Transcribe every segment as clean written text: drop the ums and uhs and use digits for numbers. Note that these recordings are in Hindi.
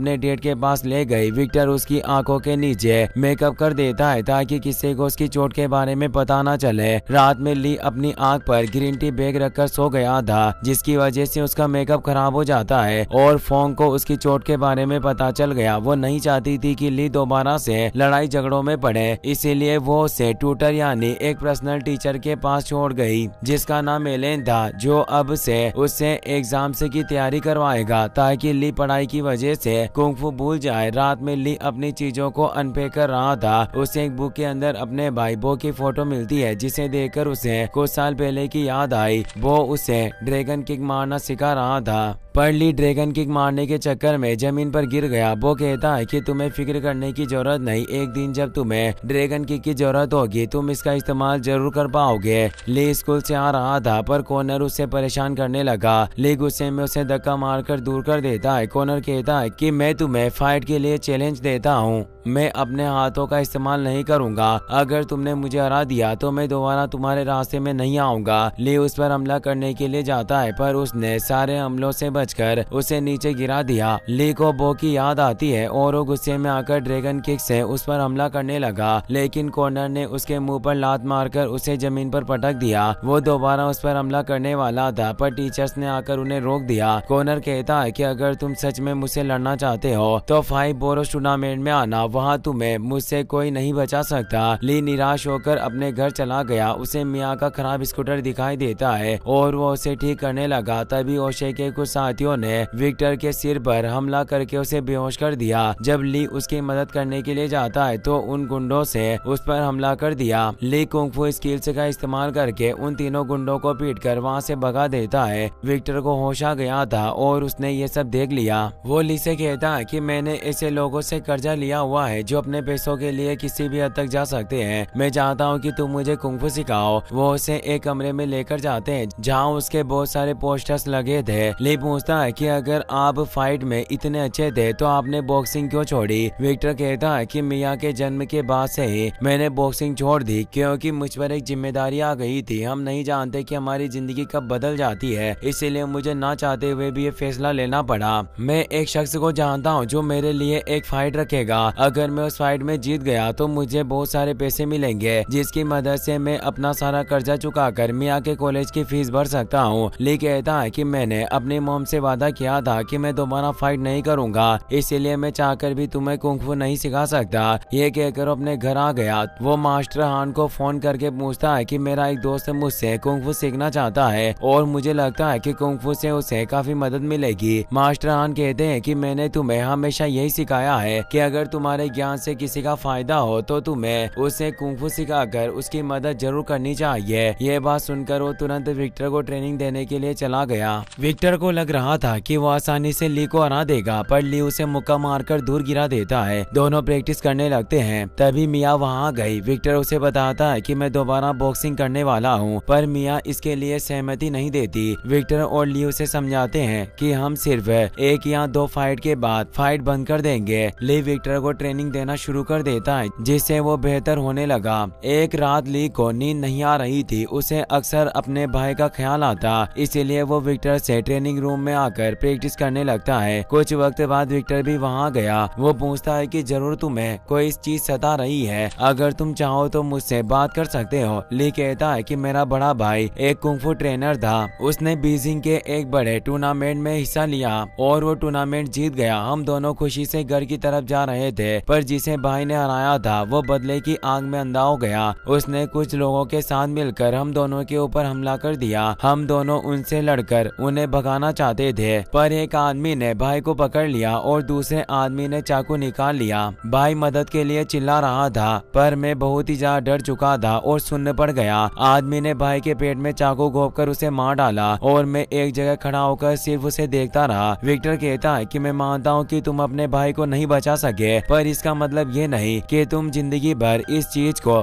अपने डेट के पास ले गई। विक्टर उसकी आंखों के नीचे मेकअप कर देता है ताकि किसी को उसकी चोट के बारे में पता न चले। रात में ली अपनी आंख पर ग्रीन टी बैग रखकर सो गया था, जिसकी वजह से उसका मेकअप खराब हो जाता है और फोंग को उसकी चोट के बारे में पता चल गया। वो नहीं चाहती थी कि ली दोबारा से लड़ाई झगड़ों में पड़े, इसीलिए वो उसे ट्यूटर यानी एक पर्सनल टीचर के पास छोड़ गई जिसका नाम एलेन था, जो अब से उससे एग्जाम से की तैयारी करवाएगा ताकि ली पढ़ाई की वजह से कुंग-फू भूल जाए। रात में ली अपनी चीजों को अनपैक कर रहा था। उसे एक बुक के अंदर अपने भाई बो की फोटो मिलती है, जिसे देखकर उसे कुछ साल पहले की याद आई। वो उसे ड्रैगन किक मारना सिखा रहा था, पर ली ड्रैगन किक मारने के चक्कर में जमीन पर गिर गया। वो कहता है कि तुम्हें फिक्र करने की जरूरत नहीं, एक दिन जब तुम्हें ड्रैगन किक की जरूरत होगी तुम इसका इस्तेमाल जरूर कर पाओगे। ली स्कूल से आ रहा था पर कॉर्नर उससे परेशान करने लगा। ली गुस्से में उसे धक्का मारकर दूर कर देता है। कॉर्नर कहता है कि मैं तुम्हें फाइट के लिए चैलेंज देता हूँ, मैं अपने हाथों का इस्तेमाल नहीं करूंगा। अगर तुमने मुझे हरा दिया तो मैं दोबारा तुम्हारे रास्ते में नहीं आऊंगा। ली उस पर हमला करने के लिए जाता है पर उसने सारे हमलों से बचकर उसे नीचे गिरा दिया। ली को बो की याद आती है और वो गुस्से में आकर ड्रैगन किक से उस पर हमला करने लगा, लेकिन कॉर्नर ने उसके मुंह पर लात मारकर उसे जमीन पर पटक दिया। वो दोबारा उस पर हमला करने वाला था पर टीचर्स ने आकर उन्हें रोक दिया। कॉर्नर कहता है कि अगर तुम सच में मुझसे लड़ना चाहते हो तो 5 बोरोस टूर्नामेंट में आना, वहाँ तुम्हें मुझसे कोई नहीं बचा सकता। ली निराश होकर अपने घर चला गया। उसे मिया का खराब स्कूटर दिखाई देता है और वो उसे ठीक करने लगा। तभी ओशे के कुछ साथियों ने विक्टर के सिर पर हमला करके उसे बेहोश कर दिया। जब ली उसकी मदद करने के लिए जाता है तो उन गुंडों से उस पर हमला कर दिया। ली कुंग-फू स्किल्स का इस्तेमाल करके उन तीनों गुंडों को पीटकर वहाँ से भगा देता है। विक्टर को होश आ गया था और उसने ये सब देख लिया। वो ली से कहता है कि मैंने ऐसे लोगों से कर्जा लिया हुआ है जो अपने पैसों के लिए किसी भी हद तक जा सकते हैं। मैं चाहता हूँ कि तुम मुझे कुंग-फू सिखाओ। वो उसे एक कमरे में लेकर जाते हैं जहाँ उसके बहुत सारे पोस्टर्स लगे थे। ली पूछता है कि अगर आप फाइट में इतने अच्छे थे तो आपने बॉक्सिंग क्यों छोड़ी। विक्टर कहता है कि मिया के जन्म के बाद से ही मैंने बॉक्सिंग छोड़ दी क्योंकि मुझ पर एक जिम्मेदारी आ गई थी। हम नहीं जानते कि हमारी जिंदगी कब बदल जाती है, इसीलिए मुझे ना चाहते हुए भी ये फैसला लेना पड़ा। मैं एक शख्स को जानता हूँ जो मेरे लिए एक फाइट रखेगा। अगर मैं उस फाइट में जीत गया तो मुझे बहुत सारे पैसे मिलेंगे जिसकी मदद से मैं अपना सारा कर्जा चुकाकर मिया के कॉलेज की फीस भर सकता हूँ। ली कहता है कि मैंने अपनी मॉम से वादा किया था कि मैं दोबारा फाइट नहीं करूंगा, इसीलिए मैं चाहकर भी तुम्हें कुंग-फू नहीं सिखा सकता। ये कहकर अपने घर आ गया। वो मास्टर हान को फोन करके पूछता है कि मेरा एक दोस्त मुझसे कुंग-फू सीखना चाहता है और मुझे लगता है कि कुंग-फू से उसे काफी मदद मिलेगी। मास्टर हान कहते हैं कि मैंने तुम्हें हमेशा यही सिखाया है कि अगर तुम्हारे ज्ञान से किसी का फायदा हो तो तुम्हें उसे कुंग-फू सिखाकर उसकी मदद जरूर करनी चाहिए। ये बात सुनकर वो तुरंत विक्टर को ट्रेनिंग देने के लिए चला गया। विक्टर को लग रहा था कि वो आसानी से ली को हरा देगा, पर ली उसे मुक्का मारकर दूर गिरा देता है। दोनों प्रैक्टिस करने लगते हैं। तभी मिया वहाँ आ गई। विक्टर उसे बताता है कि मैं दोबारा बॉक्सिंग करने वाला हूँ, पर मिया इसके लिए सहमति नहीं देती। विक्टर और ली उसे समझाते हैं कि हम सिर्फ 1 या 2 फाइट के बाद फाइट बंद कर देंगे। ली विक्टर को ट्रेनिंग देना शुरू कर देता है जिससे वो बेहतर होने लगा। एक रात ली को नींद नहीं आ रही थी। उसे अक्सर अपने भाई का ख्याल आता, इसीलिए वो विक्टर से ट्रेनिंग रूम में आकर प्रैक्टिस करने लगता है। कुछ वक्त बाद विक्टर भी वहाँ गया। वो पूछता है कि जरूर तुम्हें कोई चीज सता रही है, अगर तुम चाहो तो मुझसे बात कर सकते हो। ली कहता है कि मेरा बड़ा भाई एक कुंग-फू ट्रेनर था, उसने बीजिंग के एक बड़े टूर्नामेंट में हिस्सा लिया और वो टूर्नामेंट जीत गया। हम दोनों खुशी से घर की तरफ जा रहे थे, पर जिसे भाई ने हराया था वो बदले की आग में अंधा हो गया। उसने कुछ लोगों के साथ मिलकर हम दोनों के ऊपर हमला कर दिया। हम दोनों उनसे लड़कर उन्हें भगाना चाहते थे, पर एक आदमी ने भाई को पकड़ लिया और दूसरे आदमी ने चाकू निकाल लिया। भाई मदद के लिए चिल्ला रहा था, पर मैं बहुत ही ज्यादा डर चुका था और सुन्न पड़ गया। आदमी ने भाई के पेट में चाकू घोंपकर उसे मार डाला और मैं एक जगह खड़ा होकर सिर्फ उसे देखता रहा। विक्टर कहता है कि मैं मानता हूँ कि तुम अपने भाई को नहीं बचा सके, पर इसका मतलब ये नहीं कि तुम जिंदगी भर इस चीज को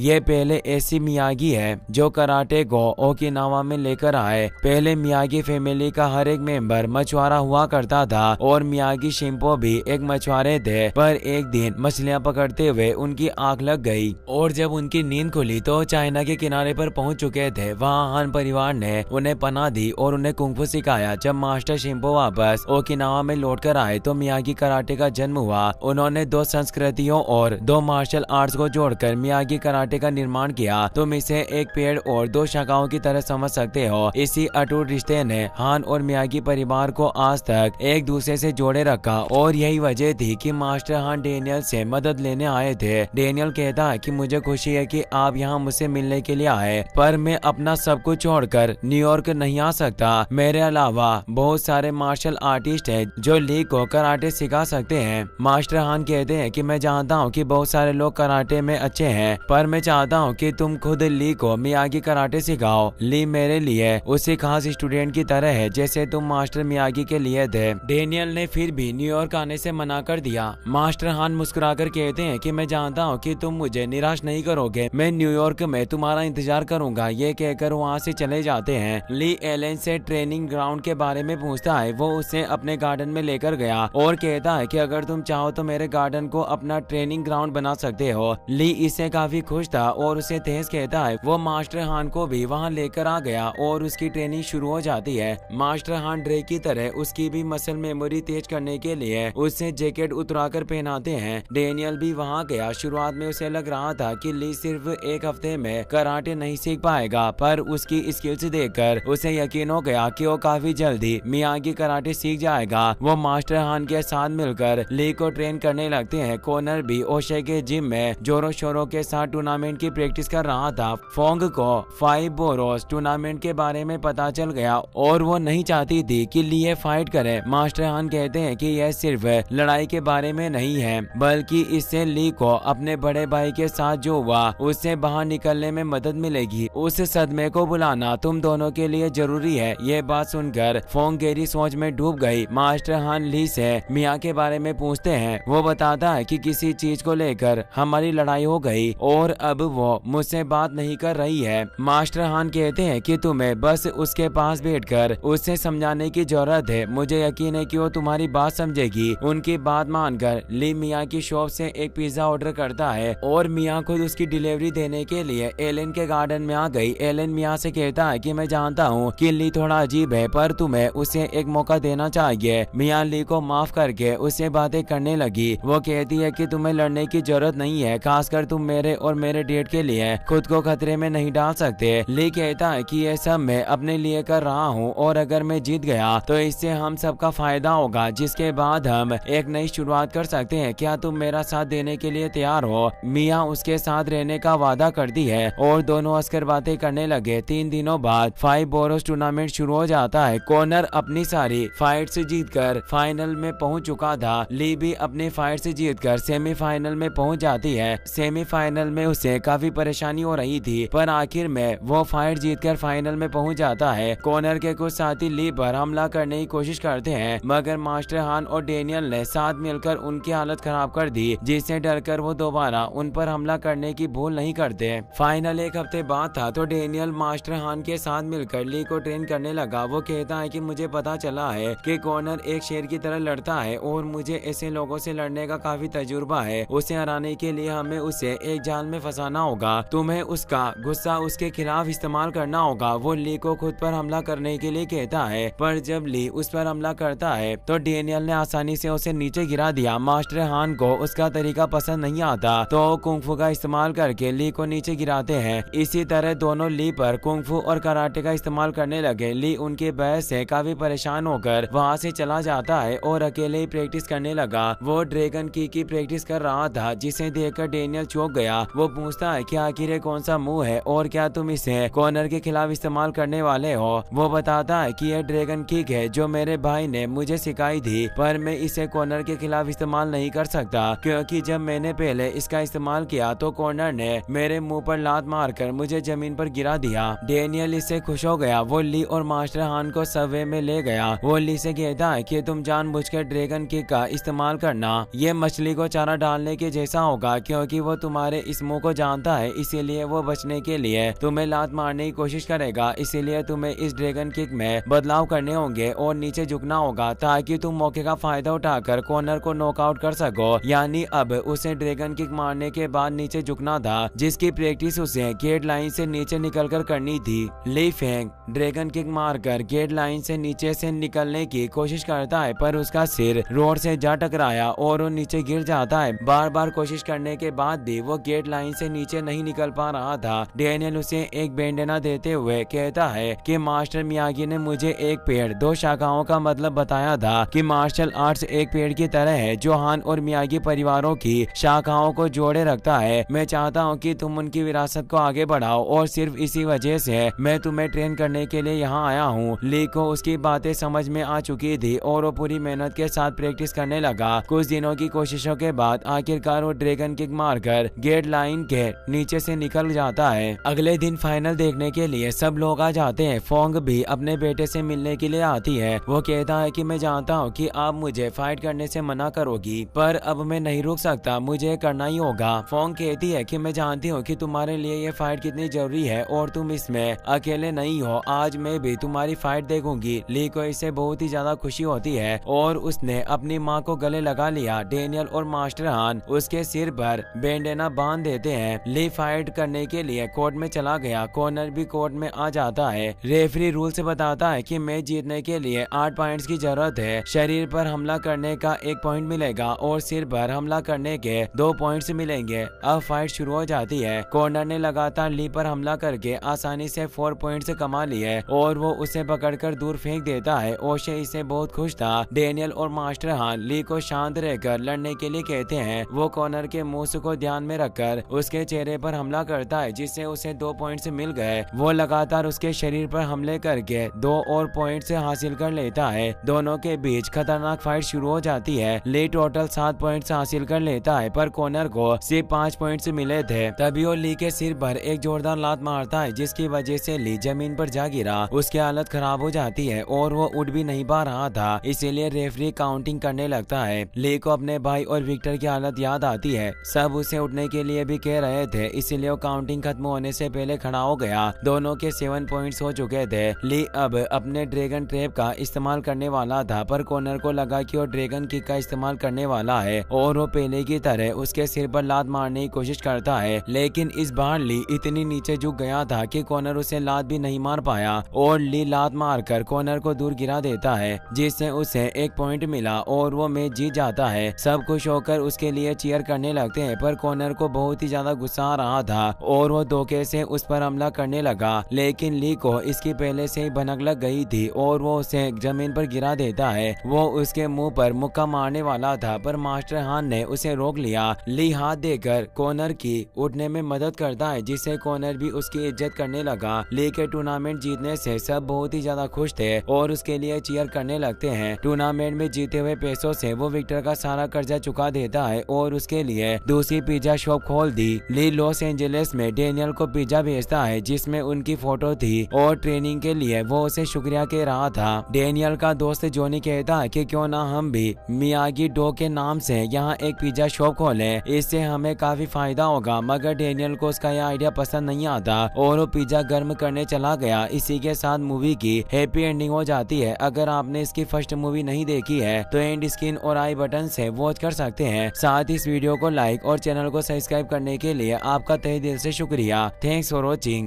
ये पहले ऐसी मियागी है जो कराटे को ओकिनावा में लेकर आए। पहले मियागी फैमिली का हर एक मेंबर मछुआरा हुआ करता था और मियागी शिंपो भी एक मछुआरे थे। पर एक दिन मछलियां पकड़ते हुए उनकी आंख लग गई और जब उनकी नींद खुली तो चाइना के किनारे पर पहुंच चुके थे। वहां हान परिवार ने उन्हें पनाह दी और उन्हें कुंफू सिखाया। जब मास्टर शिंपो वापस ओकिनावा में लौटकर आए तो मियागी कराटे का जन्म हुआ। उन्होंने दो संस्कृतियों और दो मार्शल आर्ट्स को जोड़कर मियागी कराटे का निर्माण किया। तुम इसे एक पेड़ और दो शाखाओं की तरह समझ सकते हो। इसी अटूट रिश्ते ने हान और मियागी परिवार को आज तक एक दूसरे से जोड़े रखा और यही वजह थी कि मास्टर हान डेनियल से मदद लेने आए थे। डेनियल कहता है कि मुझे खुशी है कि आप यहाँ मुझसे मिलने के लिए आए, पर मैं अपना सब कुछ छोड़कर न्यूयॉर्क नहीं आ सकता। मेरे अलावा बहुत सारे मार्शल आर्टिस्ट हैं जो ली को कराटे सिखा सकते हैं। मास्टर हान कहते हैं कि मैं जानता हूँ कि बहुत सारे लोग कराटे में अच्छे हैं, पर मैं चाहता हूँ कि तुम खुद ली को मियागी कराटे सिखाओ। ली मेरे लिए उसी खास स्टूडेंट की तरह है जैसे तुम मास्टर मियागी के लिए थे। डेनियल ने फिर भी न्यूयॉर्क आने से मना कर दिया। मास्टर हान मुस्कुराकर कहते हैं कि मैं जानता हूँ कि तुम मुझे निराश नहीं करोगे, मैं न्यूयॉर्क में तुम्हारा इंतजार करूंगा। ये कहकर वहाँ से चले जाते हैं। ली एलन से ट्रेनिंग ग्राउंड के बारे में पूछता है। वो उसे अपने गार्डन में लेकर गया और कहता है कि अगर तुम चाहो तो मेरे गार्डन को अपना ट्रेनिंग ग्राउंड बना सकते हो। ली इससे काफी खुश था और उसे तेज कहता है। वो मास्टर हान को भी वहाँ लेकर आ गया और उसकी ट्रेनिंग शुरू हो जाती है। मास्टर हान ड्रे की तरह उसकी भी मसल मेमोरी तेज करने के लिए उससे जैकेट उतराकर पहनाते हैं। डेनियल भी वहाँ गया। शुरुआत में उसे लग रहा था कि ली सिर्फ एक हफ्ते में कराटे नहीं सीख पाएगा, पर उसकी स्किल्स देखकर उसे यकीन हो गया कि वो काफी जल्दी मियागी कराटे सीख जाएगा। वो मास्टर हान के साथ मिलकर ली को ट्रेन करने लगते हैं। कॉर्नर भी ओशे के जिम में जोरों शोरों के साथ टूर्नामेंट की प्रैक्टिस कर रहा था। फोंग को 5 बोरोस टूर्नामेंट के बारे में पता चल गया और वो नहीं चाहती थी कि ली ये फाइट करे। मास्टर हान कहते हैं कि यह सिर्फ लड़ाई के बारे में नहीं है, बल्कि इससे ली को अपने बड़े भाई के साथ जो हुआ उससे बाहर निकलने में मदद मिलेगी। उस सदमे को बुलाना तुम दोनों के लिए जरूरी है। ये बात सुनकर फोंग गहरी सोच में डूब गई। मास्टर हान ली से मिया के बारे में पूछते हैं। वो बताता है कि किसी चीज को लेकर हमारी लड़ाई हो गई और अब वो मुझसे बात नहीं कर रही है। मास्टर हान कहते हैं कि तुम्हें बस उसके पास बैठकर उससे समझाने की जरूरत है। मुझे यकीन है कि वो तुम्हारी बात समझेगी। उनकी बात मानकर ली मिया की शॉप से एक पिज्जा ऑर्डर करता है और मिया खुद उसकी डिलीवरी देने के लिए एलन के गार्डन में आ गई। एलन मिया से कहता है कि मैं जानता हूँ कि ली थोड़ा अजीब है, पर तुम्हें उसे एक मौका देना चाहिए। मिया ली को माफ करके उससे बातें करने लगी। वो कहती है कि तुम्हें लड़ने की जरूरत नहीं है, खासकर तुम मेरे और मेरे डेट के लिए खुद को खतरे में नहीं डाल सकते। ली कहता है कि ये सब मैं अपने लिए कर रहा हूँ और अगर मैं जीत गया तो इससे हम सबका फायदा होगा, जिसके बाद हम एक नई शुरुआत कर सकते हैं। क्या तुम मेरा साथ देने के लिए तैयार हो? मिया उसके साथ रहने का वादा करती है और दोनों अस्कर बातें करने लगे। 3 दिनों बाद 5 बोरोस टूर्नामेंट शुरू हो जाता है। कॉर्नर अपनी सारी फाइट्स जीतकर फाइनल में पहुंच चुका था। ली भी अपनी फाइट्स जीतकर सेमीफाइनल में पहुंच जाती है। सेमीफाइनल में उसे काफी परेशानी हो रही थी, पर आखिर में वो फाइट जीतकर फाइनल में पहुंच जाता है। कॉर्नर के कुछ साथी ली पर हमला करने की कोशिश करते हैं, मगर मास्टर हान और डेनियल ने साथ मिलकर उनकी हालत खराब कर दी, जिससे डरकर वो दोबारा उन पर हमला करने की भूल नहीं करते। फाइनल एक हफ्ते बाद था तो डेनियल मास्टर हान के साथ मिलकर ली को ट्रेन करने लगा। वो कहता है कि मुझे पता चला है कि कॉर्नर एक शेर की तरह लड़ता है और मुझे ऐसे लोगों से लड़ने का काफी तजुर्बा है। उसे हराने के लिए हमें उसे एक जाल में फंसाना होगा। तुम्हें उसका गुस्सा उसके खिलाफ इस्तेमाल करना होगा। वो ली को खुद पर हमला करने के लिए कहता है, पर जब ली उस पर हमला करता है तो डेनियल ने आसानी से उसे नीचे गिरा दिया। मास्टर हान को उसका तरीका पसंद नहीं आता तो कुंफू का इस्तेमाल करके ली को नीचे गिराते हैं। इसी तरह दोनों ली पर कुंफू और कराटे का इस्तेमाल करने लगे। ली उनके बहस से काफी परेशान होकर वहाँ से चला जाता है और अकेले ही प्रैक्टिस करने लगा। वो ड्रैगन की प्रैक्टिस कर रहा था, जिसे देखकर डेनियल चौंक गया। वो पूछता है कि आखिर ये कौन सा मूव है और क्या तुम इसे कॉर्नर के खिलाफ इस्तेमाल करने वाले हो? वो बताता है कि यह ड्रैगन किक है जो मेरे भाई ने मुझे सिखाई थी, पर मैं इसे कॉर्नर के खिलाफ इस्तेमाल नहीं कर सकता क्योंकि जब मैंने पहले इसका इस्तेमाल किया तो कॉर्नर ने मेरे मुंह पर लात मारकर मुझे जमीन पर गिरा दिया। डेनियल इससे खुश हो गया। वो ली और मास्टर हान को सबवे में ले गया। वो ली से कहता है कि तुम जानबूझकर ड्रैगन किक का इस्तेमाल करना, ये मछली को चारा डालने के जैसा होगा क्योंकि वो तुम्हारे इस मुंह को जानता है, इसीलिए वो बचने के लिए तुम्हें लात मारने की कोशिश करेगा। इसीलिए तुम्हें इस ड्रैगन किक में बदलाव करने होंगे और नीचे झुकना होगा ताकि तुम मौके का फायदा उठाकर कॉर्नर को नॉकआउट कर सको। यानी अब उसे ड्रैगन किक मारने के बाद नीचे झुकना था, जिसकी प्रैक्टिस उसे गेट लाइन से नीचे निकलकर करनी थी। ली फेंग ड्रैगन किक मारकर गेट लाइन से नीचे से निकलने की कोशिश करता है, पर उसका सिर रोड से जा टकराया और वो नीचे गिर जाता है। बार बार कोशिश करने के बाद भी वो गेट लाइन से नीचे नहीं निकल पा रहा था। डैनियल उसे एक बैंडेना देते हुए कहता है कि मास्टर मियागी ने मुझे एक पेड़ दो शाखाओं का मतलब बताया था कि मार्शल आर्ट्स एक पेड़ की तरह है जो हान और मियागी परिवारों की शाखाओं को जोड़े रखता है। मैं चाहता हूँ कि तुम उनकी विरासत को आगे बढ़ाओ और सिर्फ इसी वजह से मैं तुम्हें ट्रेन करने के लिए यहाँ आया हूँ। ली को उसकी बातें समझ में आ चुकी थी और वो पूरी मेहनत के साथ प्रैक्टिस करने लगा। कुछ दिनों की कोशिशों के बाद आखिरकार वो ड्रैगन किक मारकर गेट लाइन के नीचे से निकल जाता है। अगले दिन फाइनल देखने के लिए सब लोग आ जाते हैं। फोंग भी अपने बेटे से मिलने के लिए आती है। वो कहता है कि मैं जानता हूँ कि आप मुझे फाइट करने से मना करोगी, पर अब मैं नहीं रुक सकता, मुझे करना ही होगा। फोंग कहती है कि मैं जानती हूँ कि तुम्हारे लिए ये फाइट कितनी जरूरी है और तुम इसमें अकेले नहीं हो। आज मैं भी तुम्हारी फाइट देखूंगी। ली को इससे बहुत ही ज्यादा खुशी होती है और उसने अपनी माँ को गले लगा लिया। डैनियल और मास्टर हान उसके सिर पर बैंडेना बांध देते हैं। ली फाइट करने के लिए कोर्ट में चला गया। कॉर्नर भी कोर्ट में आ जाता है। रेफरी रूल से बताता है कि मैच जीतने के लिए 8 पॉइंट्स की जरूरत है। शरीर पर हमला करने का 1 पॉइंट मिलेगा और सिर पर हमला करने के 2 पॉइंट्स मिलेंगे। अब फाइट शुरू हो जाती है। कॉर्नर ने लगातार ली पर हमला करके आसानी से 4 पॉइंट्स कमा लिए और वो उसे पकड़कर दूर फेंक देता है। ओशे इससे बहुत खुश था। डैनियल और मास्टर हान ली को शांत रहकर लड़ने के लिए कहते हैं। वो कॉर्नर के मुंह को ध्यान में रखकर उसके चेहरे पर हमला करता है, जिससे उसे 2 पॉइंट्स मिल गए। वो लगातार उसके शरीर पर हमले करके 2 और पॉइंट्स हासिल कर लेता है। दोनों के बीच खतरनाक फाइट शुरू हो जाती है। ली टोटल 7 पॉइंट्स हासिल कर लेता है, पर कॉर्नर को सिर्फ 5 पॉइंट्स मिले थे। तभी वो ली के सिर पर एक जोरदार लात मारता है, जिसकी वजह से ली जमीन पर जा गिरा। उसकी हालत खराब हो जाती है और वो उठ भी नहीं पा रहा था, इसीलिए रेफरी काउंटिंग करने लगता है। ली को अपने भाई और विक्टर की हालत याद आती है। सब उसे उठने के लिए भी कह रहे थे, इसीलिए वो काउंटिंग खत्म होने से पहले खड़ा हो गया। दोनों के 7 पॉइंट्स हो चुके थे। ली अब अपने ड्रैगन ट्रैप का इस्तेमाल करने वाला था, पर कॉर्नर को लगा कि वो ड्रैगन किक का इस्तेमाल करने वाला है और वो पहले की तरह उसके सिर पर लात मारने की कोशिश करता है। लेकिन इस बार ली इतनी नीचे झुक गया था कि कॉर्नर उसे लात भी नहीं मार पाया और ली लात मारकर कॉर्नर को दूर गिरा देता है, जिससे उसे 1 पॉइंट मिला और वो मैच जीत जाता है। सब खुश होकर उसके लिए चीयर करने लगते हैं, पर कॉर्नर को बहुत ही ज्यादा गुस्सा आ रहा था और वो धोखे से उस पर हमला करने लगा। लेकिन ली को इसकी पहले से ही भनक लग गई थी और वो उसे जमीन पर गिरा देता है। वो उसके मुंह पर मुक्का मारने वाला था, पर मास्टर हान ने उसे रोक लिया। ली हाथ देकर कॉर्नर की उठने में मदद करता है, जिससे कॉर्नर भी उसकी इज्जत करने लगा। ली के टूर्नामेंट जीतने से सब बहुत ही ज्यादा खुश थे और उसके लिए चीयर करने लगते हैं। टूर्नामेंट में जीते हुए पैसों से वो विक्टर का सारा कर्जा चुका देता है और उसके लिए दूसरी पिज्जा शॉप खोल दी। ली लॉस एंजलिस में डैनियल को पिज्जा भेजता है, जिसमें उनकी फोटो थी और ट्रेनिंग के लिए वो उसे शुक्रिया कह रहा था। डैनियल का दोस्त जॉनी कहता है कि क्यों ना हम भी मियागी डो के नाम से यहाँ एक पिज्जा शॉप खोलें, इससे हमें काफी फायदा होगा। मगर डैनियल को उसका यह आइडिया पसंद नहीं आता और वो पिज्जा गर्म करने चला गया। इसी के साथ मूवी की हैप्पी एंडिंग हो जाती है। अगर आपने इसकी फर्स्ट मूवी नहीं देखी है तो एंड स्क्रीन और आई बटन से वॉच कर सकते हैं। साथ ही इस वीडियो को लाइक और चैनल को सब्सक्राइब करने के लिए आपका तहे दिल से शुक्रिया। Thanks for watching.